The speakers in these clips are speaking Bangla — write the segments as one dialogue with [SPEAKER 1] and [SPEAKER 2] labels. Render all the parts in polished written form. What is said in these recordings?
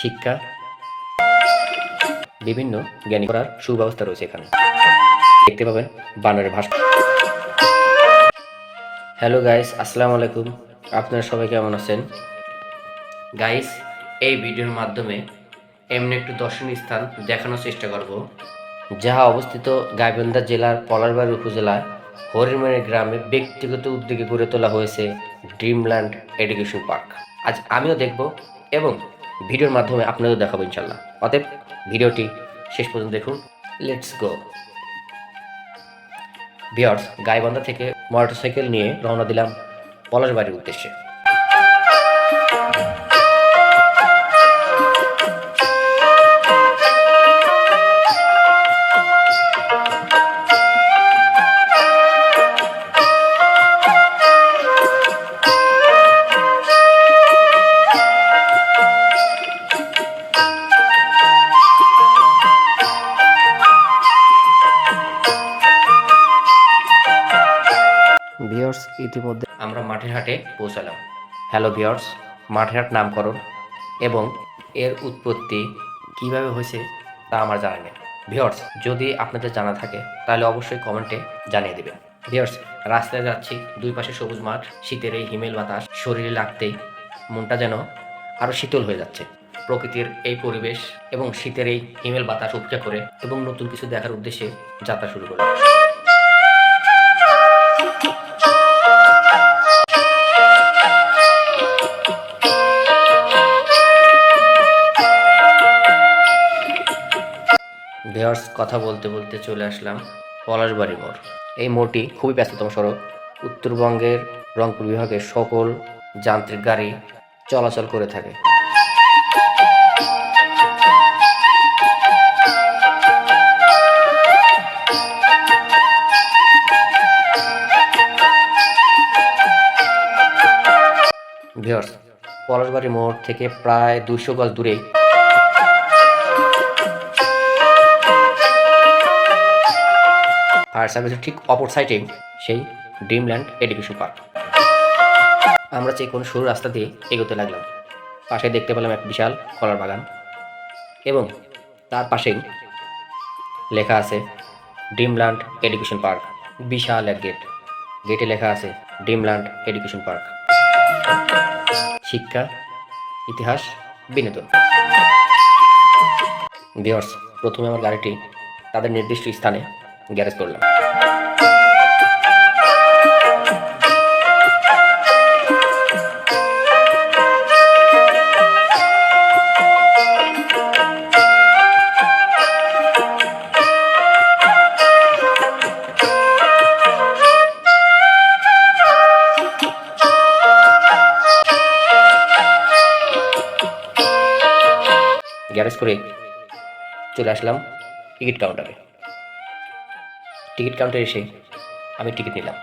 [SPEAKER 1] শিক্ষা, বিভিন্ন জ্ঞানী করার সুব্যবস্থা রয়েছে এখানে। দেখতে পাবেন বানরের ভাষা। হ্যালো গাইস, আসসালামু আলাইকুম। আপনারা সবাই কেমন আছেন? গাইস, এই ভিডিওর মাধ্যমে এমনি একটু দর্শনীয় স্থান দেখানোর চেষ্টা করব, যাহা অবস্থিত গাইবান্ধা জেলার পলাশবাড়ী উপজেলার হরিণমারি গ্রামে ব্যক্তিগত উদ্যোগে গড়ে তোলা হয়েছে ড্রিমল্যান্ড এডুকেশন পার্ক। আজ আমিও দেখব এবং ভিডিওর মাধ্যমে আপনাদেরও দেখাবো ইনশাল্লাহ। অতএব ভিডিওটি শেষ পর্যন্ত দেখুন। Let's go. ভিউয়ার্স, গাইবান্ধা থেকে মোটরসাইকেল নিয়ে রওনা দিলাম পলাশবাড়ির উদ্দেশ্যে। ভিউয়ার্স, ইতিমধ্যে আমরা মাঠের হাটে পৌঁছালাম। হ্যালো ভিউয়ার্স, মাঠের হাট নামকরণ এবং এর উৎপত্তি কিভাবে হয়েছে তা আমার জানা নেই। ভিউয়ার্স, যদি আপনাদের জানা থাকে তাহলে অবশ্যই কমেন্টে জানিয়ে দেবেন। ভিউয়ার্স, রাস্তায় যাচ্ছি, দুই পাশে সবুজ মাঠ, শীতের এই হিমেল বাতাস শরীরে লাগতেই মনটা যেন আরও শীতল হয়ে যাচ্ছে। প্রকৃতির এই পরিবেশ এবং শীতের এই হিমেল বাতাস উপেক্ষা করে এবং নতুন কিছু দেখার উদ্দেশ্যে যাত্রা শুরু করলাম। ভিউয়ার্স, কথা বলতে বলতে চলে আসলাম পলাশবাড়ি মোড়। এই মোড়টি খুবই ব্যস্ততম সড়ক। উত্তরবঙ্গের রংপুর বিভাগের সকল যান্ত্রিক গাড়ি চলাচল করে থাকে। ভিউয়ার্স, পলাশবাড়ি মোড় থেকে প্রায় 200 গজ দূরেই ফায়ার সার্ভিসের ঠিক অপর সাইডে সেই ড্রিমল্যান্ড এডুকেশন পার্ক। আমরা যে কোনো সরু রাস্তা দিয়ে এগোতে লাগলাম। পাশে দেখতে পেলাম এক বিশাল কলার বাগান এবং তার পাশেই লেখা আছে ড্রিমল্যান্ড এডুকেশন পার্ক। বিশাল এক গেট, গেটে লেখা আছে ড্রিমল্যান্ড এডুকেশন পার্ক। শিক্ষা, ইতিহাস, বিনোদন। ভিউয়ার্স, প্রথমে আমার গাড়িটি তাদের নির্দিষ্ট স্থানে গ্যারেজ করলাম। গ্যারেজ করে চলে আসলাম টিকিট কাউন্টারে। টিকিট কাউন্টারে এসে আমি টিকিট নিলাম।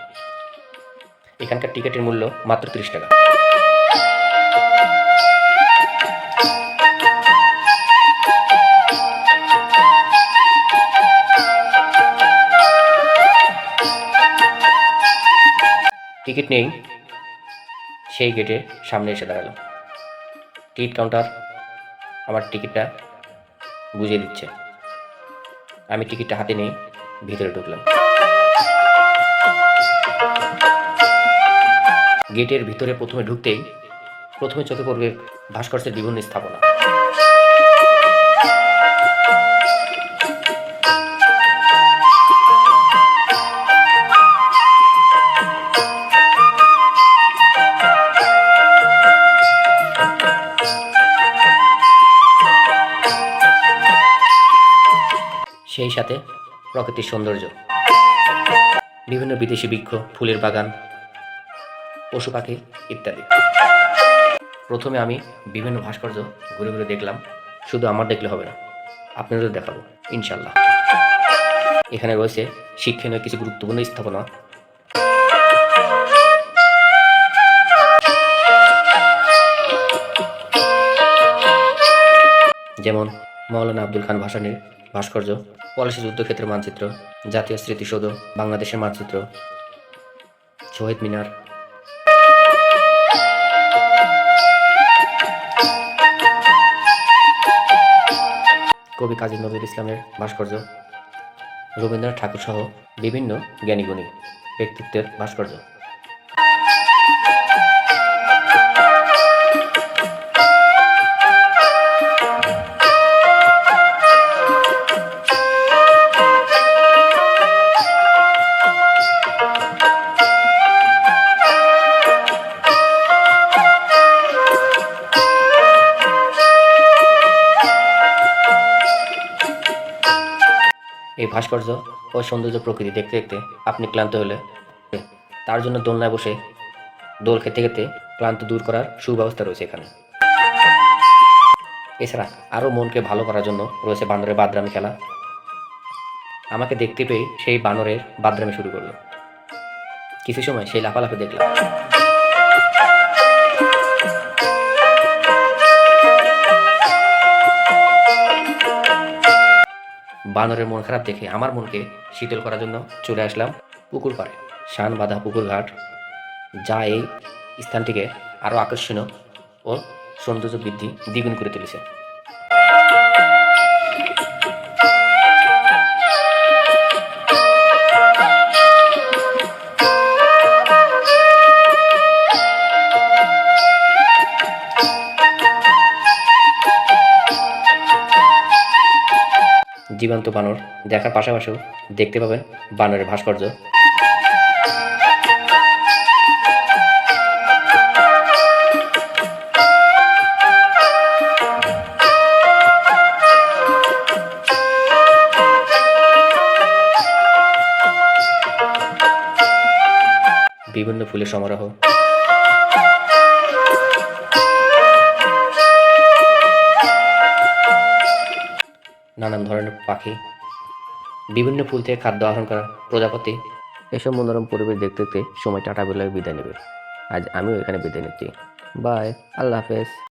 [SPEAKER 1] এখানকার টিকিটের মূল্য মাত্র 30 টাকা। টিকিট নেই, সেই গেটের সামনে এসে দাঁড়ালাম। টিকিট কাউন্টার আমার টিকিটটা বুঝিয়ে দিচ্ছে। আমি টিকিটটা হাতে নিয়ে ভিতরে ঢুকলাম। গেটের ভিতরে প্রথমে ঢুকতেই প্রথমে চোখে পড়বে ভাস্কর্যের বিভিন্ন স্থাপনা। সেই সাথে প্রকৃতির সৌন্দর্য, বিভিন্ন বিদেশি বৃক্ষ, ফুলের বাগান, পশু পাখি ইত্যাদি। প্রথমে আমি বিভিন্ন ভাস্কর্য ঘুরে ঘুরে দেখলাম। শুধু আমার দেখলে হবে না, আপনাদের দেখাবো ইনশাল্লাহ। এখানে রয়েছে শিক্ষণীয় কিছু গুরুত্বপূর্ণ স্থাপনা, যেমন মাওলানা আব্দুল খান ভাসানীর ভাস্কর্য, পলাশী যুদ্ধক্ষেত্রের মানচিত্র, জাতীয় স্মৃতিসৌধ, বাংলাদেশের মানচিত্র, শহীদ মিনার, কবি কাজী নজরুল ইসলামের ভাস্কর্য, রবীন্দ্রনাথ ঠাকুর সহ বিভিন্ন জ্ঞানীগুণী ব্যক্তিত্বের ভাস্কর্য। এই ভাস্কর্য ও সৌন্দর্য প্রকৃতি দেখতে দেখতে আপনি ক্লান্ত হলে তার জন্য দোলনায় বসে দোল খেতে খেতে ক্লান্ত দূর করার সুব্যবস্থা রয়েছে এখানে। এছাড়া আরও মনকে ভালো করার জন্য রয়েছে বানরের বাদরামি খেলা। আমাকে দেখতে পেয়ে সেই বানরের বাদরামি শুরু করলো। কিছু সময় সেই লাফালাফি দেখলাম। বানরের মন খারাপ দেখে আমার মনকে শীতল করার জন্য চলে আসলাম পুকুর পাড়ে, শান বাঁধা পুকুর ঘাট, যা এই স্থানটিকে আরও আকর্ষণীয় ও সৌন্দর্য বৃদ্ধি দ্বিগুণ করে তুলেছে। জীবন্ত বানর দেখার পাশাপাশিও দেখতে পাবেন বানরের ভাস্কর্য। বিভিন্ন ফুলের সমারোহ, নানান ধরনের পাখি, বিভিন্ন ফুল থেকে খাদ্য আহরণ করা প্রজাপতি, এসব মনোরম পরিবেশ দেখতে দেখতে সময়টা টাটা বেলায় বিদায় নেবে। আজ আমিও এখানে বিদায় নিচ্ছি। বাই, আল্লাহ হাফেজ।